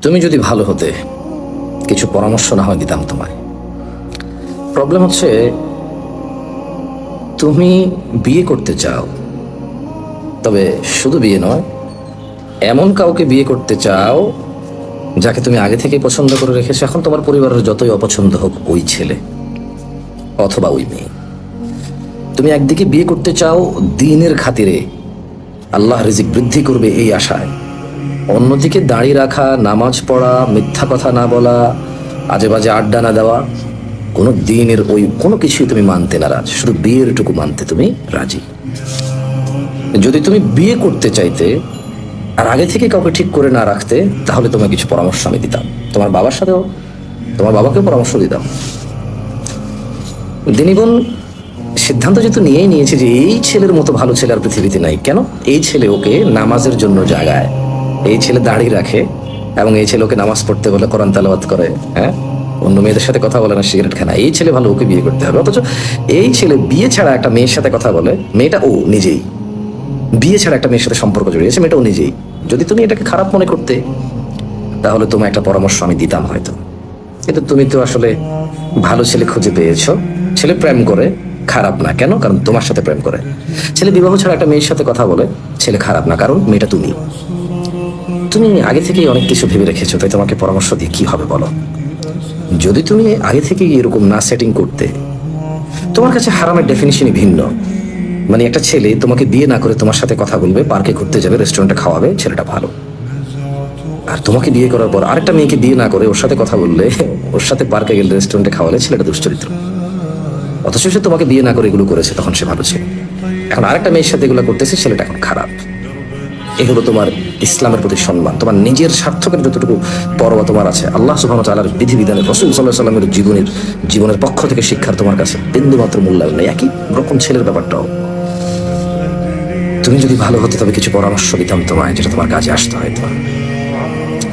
তুমি যদি ভালো হতে কিছু পরামর্শ না হয় দিতাম তোমায়। প্রবলেম হচ্ছে তুমি বিয়ে করতে চাও, তবে শুধু বিয়ে নয়, এমন কাউকে বিয়ে করতে চাও যাকে তুমি আগে থেকে পছন্দ করে রেখেছো। এখন তোমার পরিবারের যতই অপছন্দ হোক ওই ছেলে অথবা ওই মেয়ে, তুমি একদিকে বিয়ে করতে চাও দ্বীনের খাতিরে, আল্লাহ রিজিক বৃদ্ধি করবে এই আশায়, অন্যদিকে দাড়ি রাখা, নামাজ পড়া, মিথ্যা কথা না বলা, আজে বাজে আড্ডা না দেওয়া, কোনো দিনের ওই কোনো কিছুই তুমি মানতে নারাজ, শুধু বিয়েরটুকু মানতে তুমি রাজি। যদি তুমি বিয়ে করতে চাইতে আর আগে থেকে কাউকে ঠিক করে না রাখতে, তাহলে তোমার কিছু পরামর্শ আমি দিতাম, তোমার বাবার সাথেও, তোমার বাবাকেও পরামর্শ দিতাম। দিনী বোন, সিদ্ধান্ত যেহেতু নিয়েই নিয়েছে যে এই ছেলের মতো ভালো ছেলে আর পৃথিবীতে নাই, কেন এই ছেলে ওকে নামাজের জন্য জাগায়, এই ছেলে দাড়ি রাখে এবং এই ছেলে ওকে নামাজ পড়তে বলে, কোরআন তেলাওয়াত করে, হ্যাঁ, অন্য মেয়েদের সাথে কথা বলে না, সিগারেট খায় না, এই ছেলে ভালো, ওকে বিয়ে করতে হবে। অথচ এই ছেলে বিয়ে ছাড়া একটা মেয়ের সাথে কথা বলে, মেয়েটা ও নিজেই বিয়ে ছাড়া একটা মেয়ের সাথে সম্পর্ক জড়িয়েছে, মেয়েটা ও নিজেই। যদি তুমি এটাকে খারাপ মনে করতে, তাহলে তোমার একটা পরামর্শ আমি দিতাম হয়তো। কিন্তু তুমি তো আসলে ভালো ছেলে খুঁজে পেয়েছো, ছেলে প্রেম করে, খারাপ না কেন, কারণ তোমার সাথে প্রেম করে। ছেলে বিবাহ ছাড়া একটা মেয়ের সাথে কথা বলে, ছেলে খারাপ না, কারণ মেয়েটা তুমি। তুমি আগে থেকেই অনেক কিছু ভেবে রেখেছো, তাই তোমাকে পরামর্শ দিয়ে কি হবে বলো? যদি তুমি আগে থেকেই এরকম না সেটিং করতে, তোমার কাছে হারামের ডেফিনিশনই ভিন্ন। মানে একটা ছেলে তোমাকে বিয়ে না করে তোমার সাথে কথা বলবে, পার্কে ঘুরতে যাবে, রেস্টুরেন্টে খাওয়াবে, ছেলেটা ভালো। আর তোমাকে বিয়ে করার পর আরেকটা মেয়েকে বিয়ে না করে ওর সাথে কথা বললে, ওর সাথে পার্কে গেলে, রেস্টুরেন্টে খাওয়ালে, ছেলেটা দুশ্চরিত্র। অথচ সে তোমাকে বিয়ে না করে এগুলো করেছে, তখন সে ভালো ছিল। এখন আরেকটা মেয়ের সাথে এগুলো করতেছে, ছেলেটা এখন খারাপ। এ হলো তোমার ইসলামের প্রতি সম্মান, তোমার নিজের স্বার্থকের যতটুকু পরোয়া তোমার আছে, আল্লাহ সুবহানাহু ওয়া তাআলার বিধিবিধানের, রাসূল সাল্লাল্লাহু আলাইহি ওয়াসাল্লামের জীবনের পক্ষ থেকে শিক্ষার তোমার কাছে বিন্দুমাত্র মূল্যায়ন নেই। একই রকম ছেলের ব্যাপারটাও। তুমি যদি ভালো হতে, তবে কিছু পরামর্শ দিতাম তোমায়, যেটা তোমার কাজে আসতে হয়তো।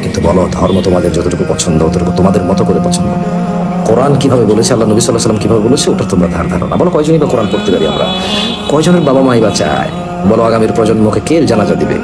কিন্তু বলো, ধর্ম তোমাদের যতটুকু পছন্দ, অতটুকু তোমাদের মতো করে পছন্দ। কোরআন কিভাবে বলেছে, আল্লাহ নবী সাল্লাল্লাহু আলাইহি ওয়াসাল্লাম কিভাবে বলেছে, ওটা তোমরা ধারণা। বলো, কয়জনই বা কোরআন পড়তে পারি আমরা? কয়জনের বাবা মাই বা চায়? বলো, আগামীর প্রজন্মকে কে জানাজা দিবে?